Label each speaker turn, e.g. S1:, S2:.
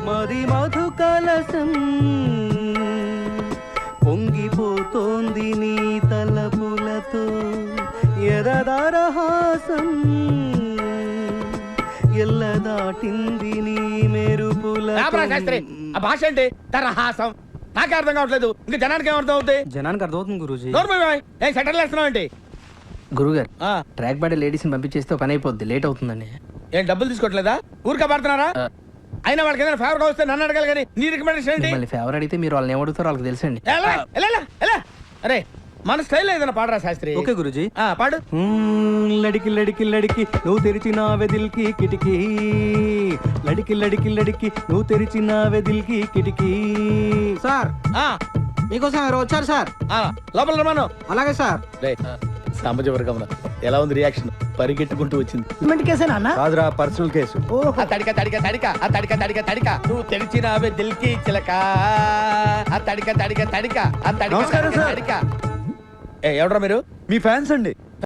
S1: మది మధు కలసం పొంగిపోతోంది నీ తలపులతో ఎదదరహాసం ఎల్ల దాటింది నీ మెరుపుల
S2: శాస్త్రి ఆ భాష ఏంటి తరహాసం నాకే అర్థం కావట్లేదు ఇంకా జనానికి ఏమర్థం అవుతుంది
S1: జనానికి అర్థమవుతుంది గురూజీ
S2: ఏం సెటిల్ వేస్తున్నావు ఏంటి
S1: గురుగారు ట్రాక్ బాడీ లేడీస్ ని పంపించేస్తే పని అయిపోద్ది లేట్ అవుతుందండి
S2: ఏం డబ్బులు తీసుకోవట్లేదా ఊరికే పడుతున్నారా అయినా వాళ్ళకి ఏదైనా ఫేవర్ వస్తే నన్ను అడగాలి కానీ నీ రికమెండేషన్ ఏంటి
S1: మళ్ళీ ఫేవర్ అడిగితే మీరు వాళ్ళని ఏమడుగుతారో వాళ్ళకి తెలుసండి
S2: ఎలా అరే మన స్టైల్ ఏదైనా పాడరా శాస్త్రి
S1: ఓకే గురూజీ
S2: పాడు
S1: లడికి లడికి లడికి నువ్వు తెరిచిన వెదిల్కి కిటికీ లడికి లడికి లడికి నువ్వు తెరిచిన వెదిల్కి కిటికీ
S3: సార్ మీకోసం ఎవరు వచ్చారు సార్
S2: లోపల రమాను
S3: అలాగే సార్
S2: సామాజిక ఎలా ఉంది రియాక్షన్ పరిగెట్టుకుంటూ వచ్చింది
S3: సిమెంట్ కేసేనా అన్న
S4: కాదురా పర్సనల్ కేసు
S2: ఆ తడిక తడిక తడిక ఆ తడిక తడిక తడిక నువ్వు తెరిచిన దిల్కి చిలక ఆ తడిక తడిక తడిక ఆ తడిక
S4: నమస్కారం సార్.
S2: తడిక ఎవడరా మీరు
S4: మీ ఫ్యాన్స్ అండి